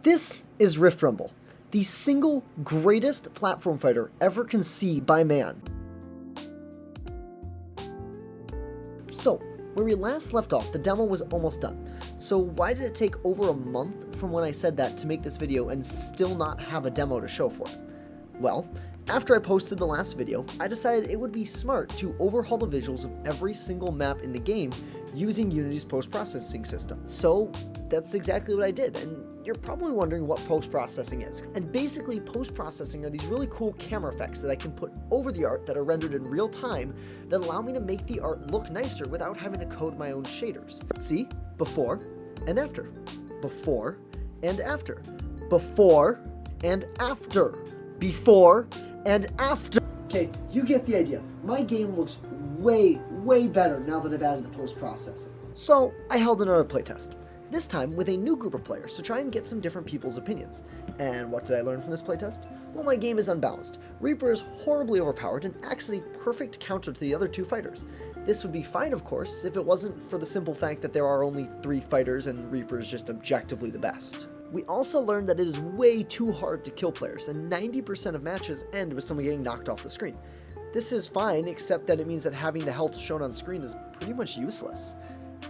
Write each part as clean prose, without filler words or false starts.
This is Rift Rumble, the single greatest platform fighter ever conceived by man. So, where we last left off, the demo was almost done. So why did it take over a month from when I said that to make this video and still not have a demo to show for it? Well, after I posted the last video, I decided it would be smart to overhaul the visuals of every single map in the game using Unity's post-processing system. So that's exactly what I did, and you're probably wondering what post-processing is. And basically, post-processing are these really cool camera effects that I can put over the art that are rendered in real time that allow me to make the art look nicer without having to code my own shaders. See? Before and after. Before and after. Before and after. Before and after. Okay, you get the idea. My game looks way better now that I've added the post-processing. So I held another playtest. This time with a new group of players to try and get some different people's opinions. And what did I learn from this playtest? Well, my game is unbalanced. Reaper is horribly overpowered and acts as a perfect counter to the other two fighters. This would be fine, of course, if it wasn't for the simple fact that there are only 3 fighters and Reaper is just objectively the best. We also learned that it is way too hard to kill players, and 90% of matches end with someone getting knocked off the screen. This is fine, except that it means that having the health shown on screen is pretty much useless.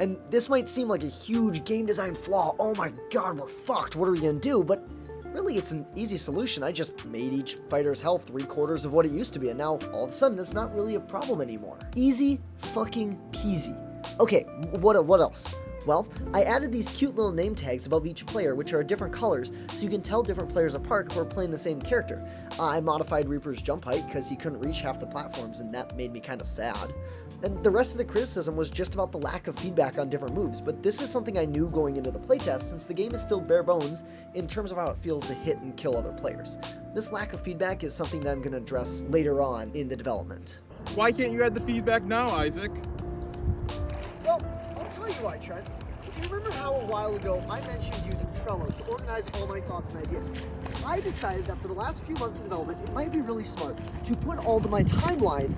And this might seem like a huge game design flaw, oh my god, we're fucked, what are we gonna do? But really, it's an easy solution. I just made each fighter's health 3/4 of what it used to be, and now all of a sudden it's not really a problem anymore. Easy fucking peasy. Okay, what else? Well, I added these cute little name tags above each player, which are different colors, so you can tell different players apart who are playing the same character. I modified Reaper's jump height because he couldn't reach half the platforms, and that made me kind of sad. And the rest of the criticism was just about the lack of feedback on different moves, but this is something I knew going into the playtest since the game is still bare bones in terms of how it feels to hit and kill other players. This lack of feedback is something that I'm going to address later on in the development. Why can't you add the feedback now, Isaac? Well, I'll tell you why, Trent. Do you remember how a while ago I mentioned using Trello to organize all my thoughts and ideas? I decided that for the last few months in development, it might be really smart to put all of my timeline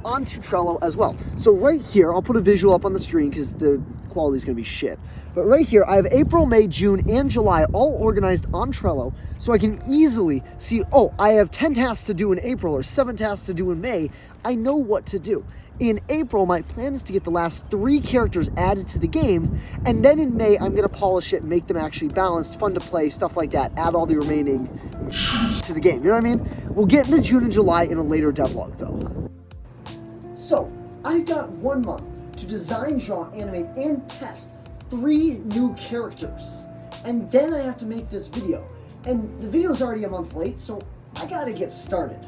onto Trello as well. So right here, I'll put a visual up on the screen because the quality is going to be shit. But right here, I have April, May, June, and July all organized on Trello, so I can easily see, oh, I have 10 tasks to do in April or 7 tasks to do in May. I know what to do. In April, my plan is to get the last 3 characters added to the game, and then in May, I'm going to polish it and make them actually balanced, fun to play, stuff like that, add all the remaining to the game, you know what I mean? We'll get into June and July in a later devlog, though. So, I've got 1 month to design, draw, animate, and test 3 new characters, and then I have to make this video, and the video's already a month late, so I gotta get started.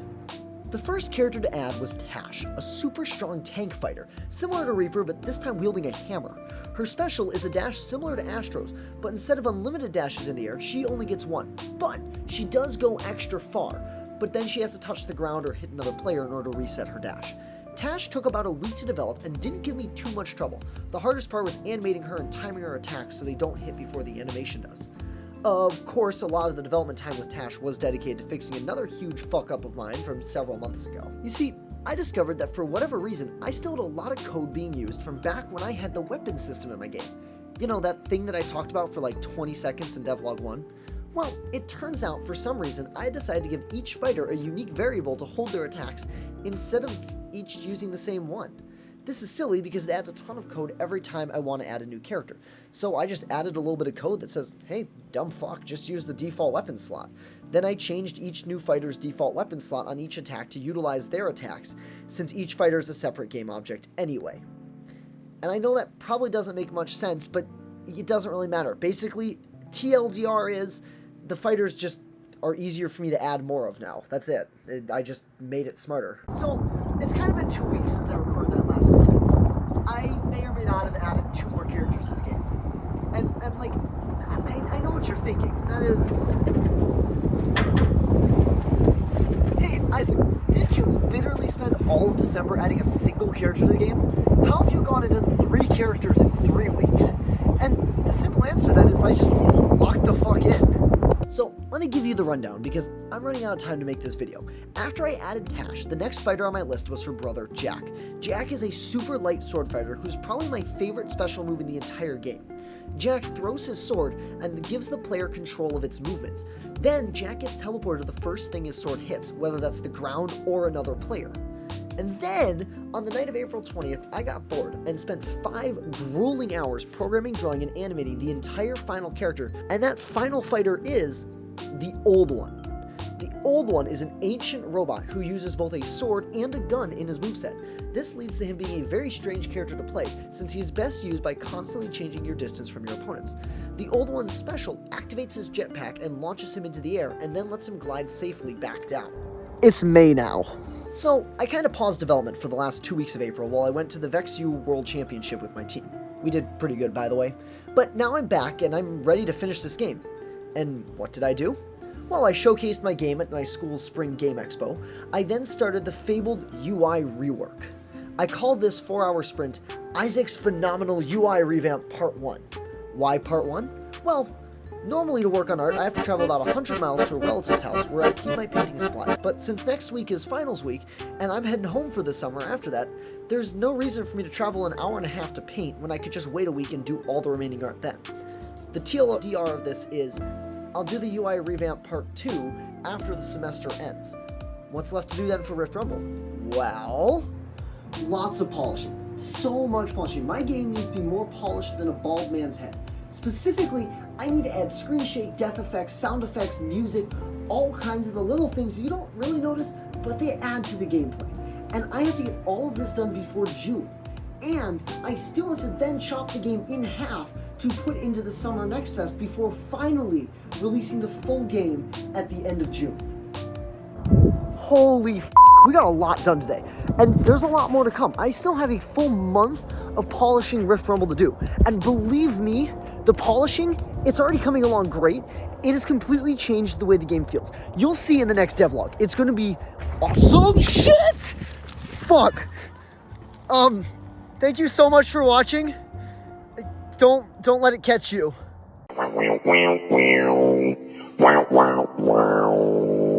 The first character to add was Tash, a super strong tank fighter, similar to Reaper but this time wielding a hammer. Her special is a dash similar to Astro's, but instead of unlimited dashes in the air, she only gets 1. But she does go extra far, but then she has to touch the ground or hit another player in order to reset her dash. Tash took about a week to develop and didn't give me too much trouble. The hardest part was animating her and timing her attacks so they don't hit before the animation does. Of course, a lot of the development time with Tash was dedicated to fixing another huge fuck-up of mine from several months ago. You see, I discovered that for whatever reason, I still had a lot of code being used from back when I had the weapon system in my game. You know, that thing that I talked about for like 20 seconds in Devlog 1? Well, it turns out, for some reason, I decided to give each fighter a unique variable to hold their attacks instead of each using the same one. This is silly because it adds a ton of code every time I want to add a new character. So I just added a little bit of code that says, hey, dumb fuck, just use the default weapon slot. Then I changed each new fighter's default weapon slot on each attack to utilize their attacks, since each fighter is a separate game object anyway. And I know that probably doesn't make much sense, but it doesn't really matter. Basically, TLDR is the fighters just are easier for me to add more of now. That's it. I just made it smarter. So, it's kind of been 2 weeks since I recorded that last clip. I may or may not have added 2 more characters to the game. And like, I know what you're thinking. That is... Hey, Isaac, didn't you literally spend all of December adding a single character to the game? How have you gone and done 3 characters in 3 weeks? And the simple answer to that is I just locked the fuck in. So let me give you the rundown because I'm running out of time to make this video. After I added Tash, the next fighter on my list was her brother, Jack. Jack is a super light sword fighter who's probably my favorite special move in the entire game. Jack throws his sword and gives the player control of its movements. Then Jack gets teleported to the first thing his sword hits, whether that's the ground or another player. And then, on the night of April 20th, I got bored and spent 5 grueling hours programming, drawing, and animating the entire final character, and that final fighter is the Old One. The Old One is an ancient robot who uses both a sword and a gun in his moveset. This leads to him being a very strange character to play, since he is best used by constantly changing your distance from your opponents. The Old One's special activates his jetpack and launches him into the air, and then lets him glide safely back down. It's May now. So, I kind of paused development for the last 2 weeks of April while I went to the VexU World Championship with my team. We did pretty good, by the way. But now I'm back and I'm ready to finish this game. And what did I do? Well, I showcased my game at my school's Spring Game Expo. I then started the fabled UI rework. I called this 4-hour sprint Isaac's Phenomenal UI Revamp Part 1. Why Part 1? Well, normally to work on art, I have to travel about 100 miles to a relative's house where I keep my painting supplies, but since next week is finals week, and I'm heading home for the summer after that, there's no reason for me to travel an hour and a half to paint when I could just wait a week and do all the remaining art then. The TLDR of this is, I'll do the UI Revamp Part 2 after the semester ends. What's left to do then for Rift Rumble? Well, lots of polishing. So much polishing. My game needs to be more polished than a bald man's head. Specifically, I need to add screen shake, death effects, sound effects, music, all kinds of the little things you don't really notice, but they add to the gameplay. And I have to get all of this done before June. And I still have to then chop the game in half to put into the Summer Next Fest before finally releasing the full game at the end of June. Holy f***, we got a lot done today. And there's a lot more to come. I still have a full month of polishing Rift Rumble to do. And believe me, the polishing, it's already coming along great. It has completely changed the way the game feels. You'll see in the next devlog. It's gonna be awesome shit! Fuck. Thank you so much for watching. Don't let it catch you. Wow, wow, wow, wow. Wow, wow, wow.